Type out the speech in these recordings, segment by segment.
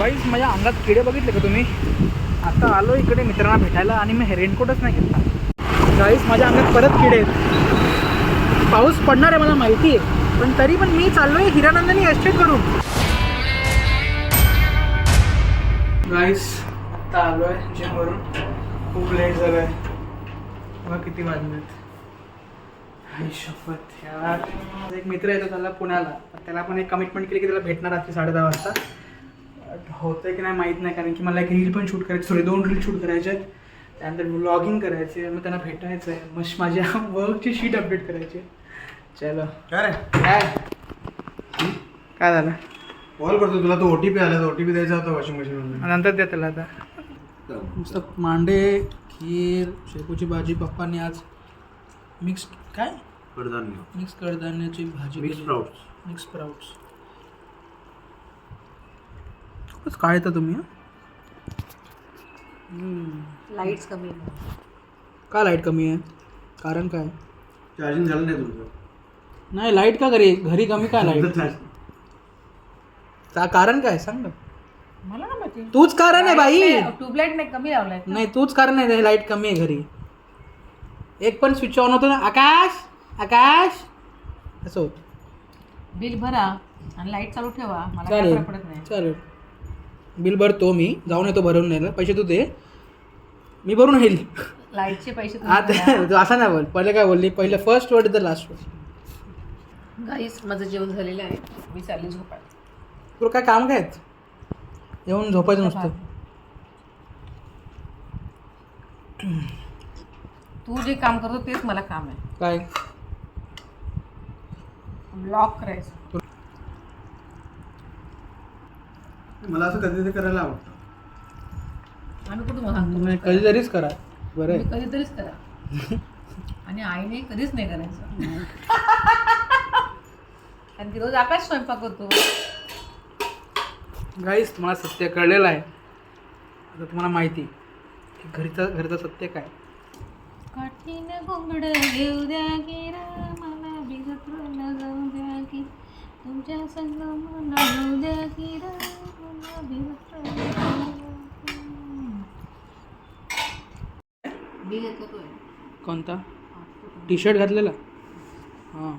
गाईस माझ्या अंगात किडे बघितले का तुम्ही? आता आलो इकडे मित्रांना भेटायला आणि मी रेनकोटच नाही घेतला. गाईस माझ्या अंगात परत किडे आहेत. पाऊस पडणार आहे मला माहिती आहे, पण तरी पण मी चाललोय हिरानंदानी एस्टेट करून. गाईस आता आलोय जिमवरून. खूप लेट झालं आहे. बघा किती वाजलेत. आई शपथ यार. माझा एक मित्र येतो त्याला पुण्याला, त्याला पण एक कमिटमेंट केली की त्याला भेटणार रात्री 10:30 वाजता. होतंय की नाही माहीत नाही, कारण की मला एक रील पण शूट करायची, सॉरी 2 रील शूट करायचे आहेत. त्यानंतर व्लॉगिंग करायची आहे, मग त्यांना भेटायचं आहे, मग माझ्या वर्कची शीट अपडेट करायची आहे. चलो काय रे काय झालं? कॉल करतो तुला, तो OTP आला, तो OTP द्यायचा होता वॉशिंग मशीन. नंतर द्या त्याला. आता नुसतं मांडे, खीर, शेपूची भाजी. पप्पांनी आज मिक्स काय कडधान्य, मिक्स कडधान्याची भाजी, मिक्स स्प्राउट्स. खूपच काय येतं तुम्ही. लाईट्स कमी आहे. का लाईट कमी आहे? कारण काय? चार्जिंग झालं नाही तुझं? नाही लाईट का घरी कमी काय लाईट? कारण काय सांग ना. मला ना माहिती. तूच कारण आहे बाई. ट्यूबलाईट नाही कमी लावलाय. नाही तूच कारण आहे लाईट कमी आहे घरी. एक पण स्विच ऑन होतो ना, आकाश असं होतं. बिल भरा आणि लाईट चालू ठेवा. मला काय चालेल फरक पडत नाही. चालेल. बिल भरतो मी, जाऊन येतो भरून न्यायला. पैसे तू दे, मी भरून येईल. लाईटचे पैसे आता तू असं नाही बोल. पहिले काय बोलली? पहिले first word the last word. Guys माझं जेवण झालेलं आहे. मी चालली झोपायला. तुला काय काम काय आहेत? येऊन झोपायचं नुसतं. तू जे काम करतो तेच मला काम आहे. काय? ब्लॉक करायचं. मला असं कधीतरी करायला आवडतं. आम्ही कुठं म्हणतो नाही, कधीतरीच करा. बरं आहे. कधीतरीच करा. आणि आईने कधीच नाही करायचं. आणि ती रोज आकाश स्वयंपाक करतो. गाईस तुम्हाला सत्य कळलेलं आहे. आता तुम्हाला माहिती की घरचं सत्य काय. कठीण घोंगड घेऊ द्या की मला भिजत जाऊ द्या की तुमच्या संग मला जाऊ द्या की मला भिजत घेतलं तो कोणता टी-शर्ट घातलेला? हां.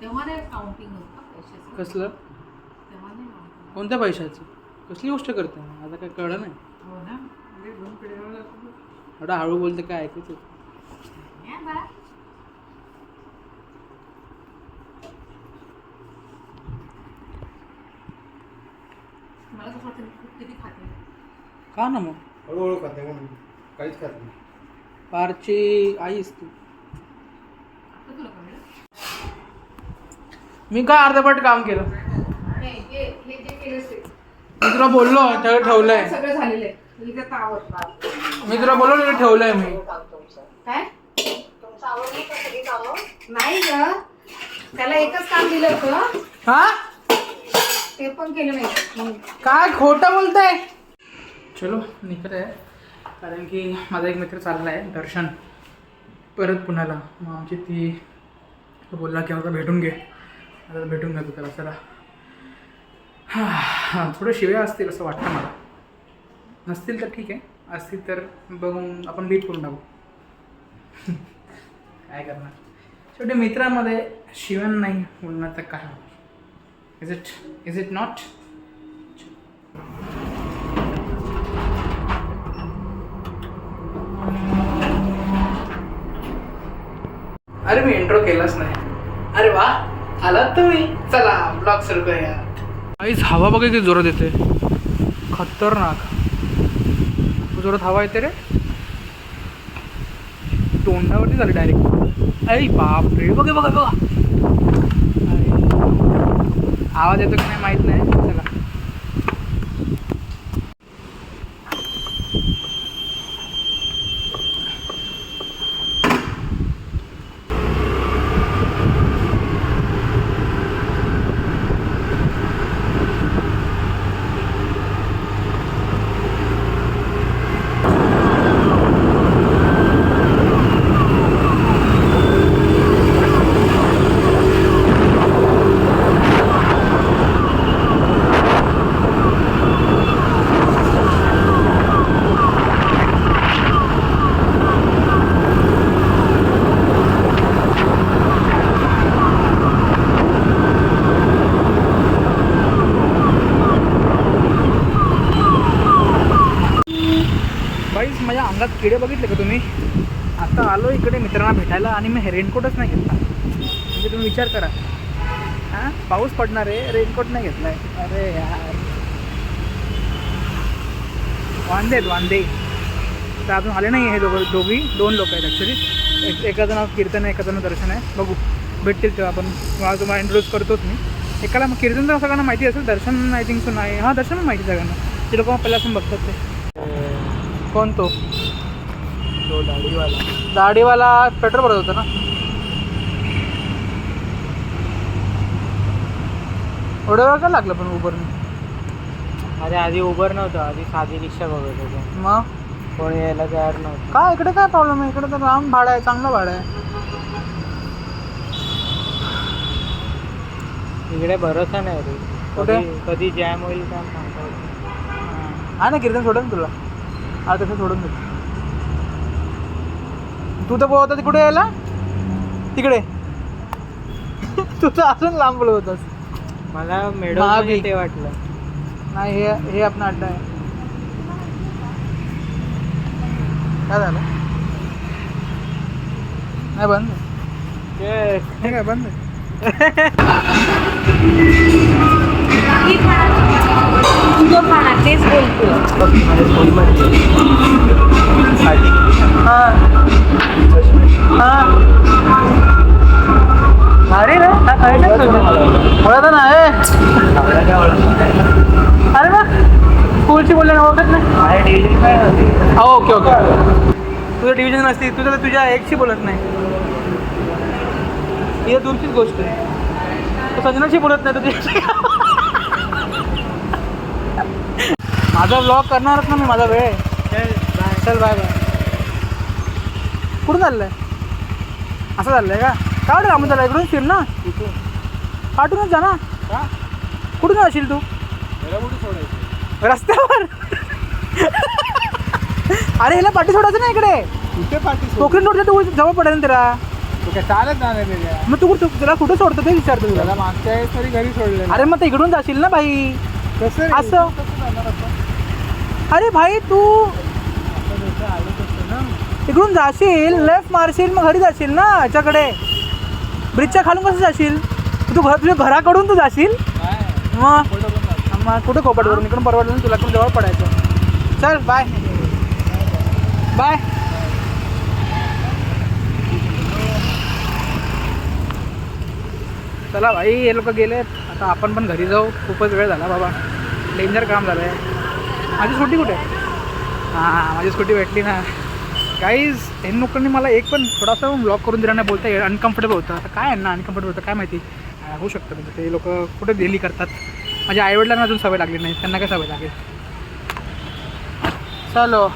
तेव्हा नाही काउंटिंग होतं पैशाचं. कसलं? तेव्हा नाही काउंटिंग. कोणत्या पैशाचं? कसली गोष्ट करते? आता काय कळलं नाही. हो ना. एवढा हळू बोलते काय ऐकूच येत. मला कसं वाटतं किती खाते. का ना मग हळूहळू खाते म्हणून काहीच खात नाही. पारची आईस तू. आता तुला कळलं? मी काय अर्धपट काम केलं. हे जे केलंस ते मी तुला बोललो त्याला ठेवलंय. सगळं झालेलं आहे. इथे आवडतात. मी तुला बोललो तिथे ठेवलंय मी. काय नाही ग, त्याला एकच काम दिलं होतं, हा ते पण केलं नाही. काय खोटं बोलताय? चलो निघत आहे, कारण की माझा एक मित्र चालला आहे दर्शन परत पुण्याला. मग आमची ती बोलला की आता भेटून घे. आता भेटून घेतो त्याला. चला हां थोडं शिव्या असतील असं वाटतं मला. नसतील तर ठीक आहे, असतील तर बघून आपण बीट करून टाकू. काय करणार, शेवटी मित्रांमध्ये शिवण नाही बोलणार तर काय होणार. Is it not? अरे मी इंट्रो केलाच नाही. अरे वा आलात तुम्ही. चला ब्लॉग सुरू करूया. काहीच हवा बघा किती जोरात येते. खतरनाक जोरात हवा येते रे. तोंडावरती झाली डायरेक्ट. अरे बाप रे. बघा बघा बघा आवाज येतो की नाही माहीत नाही. चला अंगात किडे बघितले का तुम्ही? आता आलो इकडे मित्रांना भेटायला आणि मी रेनकोटच नाही घेतला. म्हणजे तुम्ही विचार करा, हां पाऊस पडणार आहे, रेनकोट नाही घेतला आहे. अरे यार वांदे तर अजून आले नाही हे दोघी 2 लोक आहेत ॲक्च्युली. एकाचं नाव कीर्तन आहे, एकाचं नाव दर्शन आहे. बघू भेटतील तेव्हा आपण तुम्हाला इंट्रोड्यूस करतोच मी. एकाला मग कीर्तन तर सगळ्यांना माहिती असेल, दर्शन आय थिंक सो नाही. हां दर्शन पण माहिती सगळ्यांना, ते लोक पहिल्यापासून बघतात ते. कोण तो दाढीवाला पेट्रोल भरत होता ना. एवढं वेळ का लागलं पण उबरने? अरे आधी उबर नव्हतं, आधी साधी रिक्षा बघत होतो. मग कोणी यायला तयार नव्हतं. काय इकडे काय प्रॉब्लेम आहे? इकडे तर लांब भाडं आहे, चांगलं भाडं आहे. इकडे भरोसा नाही रे, कुठे? कधी जॅम होईल काय सांगता येत नाही. हा ना कीर्तन सोडून तुला आता तसं सोडून दे. तू तर बोलत होता कुठे यायला? तिकडे तू तर अजून लांब बोलत होतास. मला मेडो महाबी. ते वाटलं. नाही हे आपला अड्डा आहे. काय झालं? नाही बंद आहे. हे काय बंद आहे? तुझं खाना तेच बोलतो. हां हां अरे ना ओळखत नाही. अरे ना स्कूलची बोलले ना ओळखत नाही. ओके तुझं डिव्हिजन नसते, तुझं तुझ्या एकशी बोलत नाही. ही दूरचीच गोष्ट आहे. तो संजनाशी बोलत नाही तुझ्या. माझा व्लॉग करणारच ना मी, माझा वेळ आहे. चल बाय बाय. कुठून चाललंय? असं चाललंय का? काय वाटतं आम्ही त्याला इकडून फिर ना, पाठवूनच जा ना. कुठून जाशील तू? रस्त्यावर? अरे ह्याला पाठी सोडायचं ना इकडे. कुठे पाठी कोकणी रोडच्या तू जवळ पडेल ना त्याला. चालत जाणार त्याच्या. मग तू तुला कुठं सोडतो ते विचारतो तुला. त्याला मागच्या वेळेस तरी घरी सोडले. अरे मग ते इकडून जाशील ना भाई. कसं असं अरे भाई तू इकडून जाशील, लेफ्ट मारशील, मग घरी जाशील ना याच्याकडे. ब्रिजच्या खालून कसं जाशील तू? तुझ्या घराकडून तू जाशील. मग कुठे कोपट करून इकडून परवडलं ना तुला, इकडून जवळ पडायचं. चल बाय बाय. चला भाई हे लोक गेलेत, आता आपण पण घरी जाऊ. खूपच वेळ झाला बाबा, डेंजर काम झालं आहे. माझी स्कूटी कुठे? हां माझी स्कूटी भेटली ना. गाईज हे लोकांनी मला एक पण थोडासा ब्लॉक करून दिला नाही. बोलता अनकम्फर्टेबल होतं. आता काय आहे ना अनकम्फर्टेबल होतं काय माहिती. होऊ शकतं म्हणजे ते लोक कुठे डेली करतात. माझ्या आईवडिलांना अजून सवय लागली नाही, त्यांना काय सवय लागेल. चलो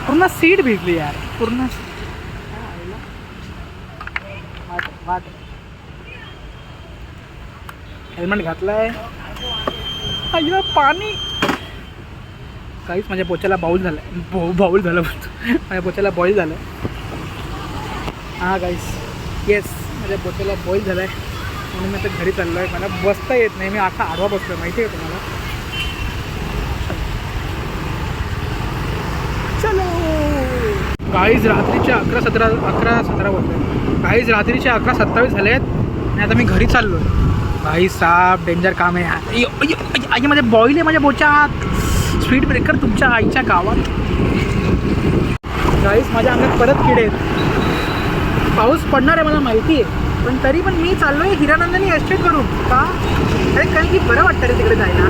पूर्ण सीट भिजली यार, पूर्ण वाट. हेल्मेट घातलाय. अय्या पाणी. काहीच माझ्या पोच्याला बाऊल झालं आहे. बाऊल झालं माझ्या पोच्याला बॉईल झालं आहे. हां गाईस येस माझ्या पोच्याला बॉईल झालं आहे म्हणून मी आता घरी चाललो आहे. मला बसता येत नाही, मी आता आडवा बसलो आहे माहिती आहे तुम्हाला. चलो गाईज रात्रीच्या 11:17 बोलतो. गाईज रात्रीचे 11:27 झाले आहेत आणि आता मी घरी चाललो आहे. भाई साहेब डेंजर काम आहे. आईमध्ये बॉईल आहे माझ्या बोच्यात. स्पीड ब्रेकर तुमच्या आईच्या गावात. गाईस माझ्या अंगात परत किडे आहेत. पाऊस पडणार आहे मला माहिती आहे, पण तरी पण मी चाललो आहे हिरानंदिनी एस्टेट करून. का? अरे कारण की बरं वाटतं रे तिकडे जायला.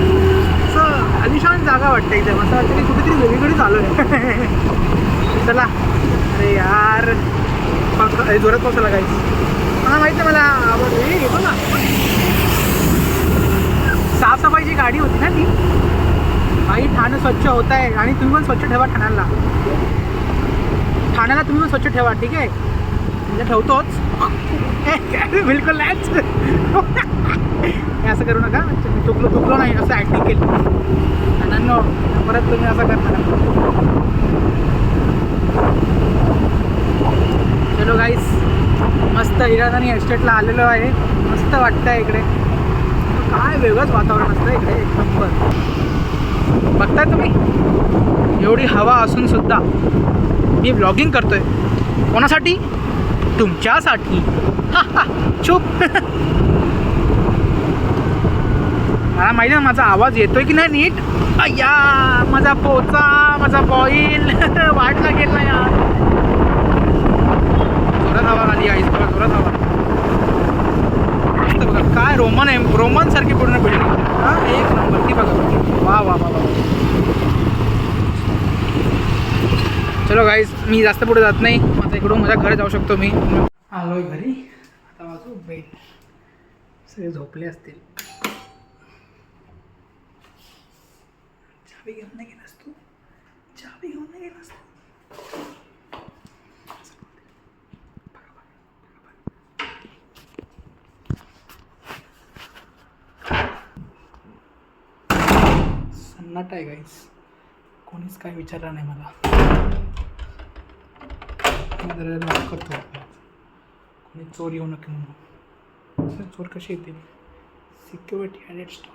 असं अलिशान जागा वाटतं एकदम. असं वाटतं की कुठेतरी वेगळीकडे चालू आहे. चला. अरे यार जोरात पाऊस आला गाईस. मला माहिती आहे, मला घेतो ना. साफसफाईची गाडी होती ना ती. भाई ठाणं स्वच्छ होत आहे आणि तुम्ही पण स्वच्छ ठेवा ठाण्याला. तुम्ही पण स्वच्छ ठेवा ठीक आहे. म्हणजे ठेवतोच बिलकुल नाहीच. असं करू नका. चुकलो नाही असं ॲक्टिंग केली ठाण्यांनो. परत तुम्ही असं करता. चलो गाईस मस्त हिरानंदिनी एस्टेटला आलेलो आहे. मस्त वाटतं आहे इकडे. काय वेगळंच वातावरण असतं इकडे एक नंबर. बघताय तुम्ही एवढी हवा असून सुद्धा मी ब्लॉगिंग करतोय. कोणासाठी? तुमच्यासाठी. चुप. मला माहिती ना माझा आवाज येतोय की नाही नीट. अय्या माझा पोचा, माझा बॉईल वाटला गेला यार. जोरात हवा आली आईस, बघा जोरात हवा. मस्त बघा काय रोमन आहे, रोमन सारखी पूर्ण बिल्डिंग. हां एक नंबर. ती बघा वा वा वा वा. चलो गाईज मी जास्त पुढे जात नाही. माझा इकडून माझ्या घरी जाऊ शकतो मी. आलोय घरी. आता वाजू बेड. सगळे झोपले असतील. चावी घेऊन नाही गेलास तू? चावी घेऊन नाही गेलास तू? सन्नाटा आहे गाईस. कोणीच काय विचारलं नाही मला. लॉक करतो. कोणी चोर येऊ नका म्हणून. चोर कसे येतील? Security at stop.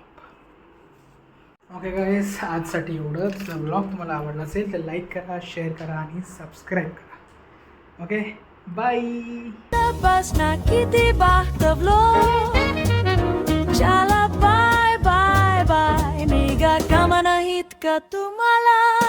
ओके गाईस आजसाठी एवढंच. ब्लॉग तुम्हाला आवडला असेल तर लाईक करा, शेअर करा आणि सबस्क्राईब करा. Okay bye. Lepas na kita vlog. Chala bye bye bye. Niga kama na hit ka tumala.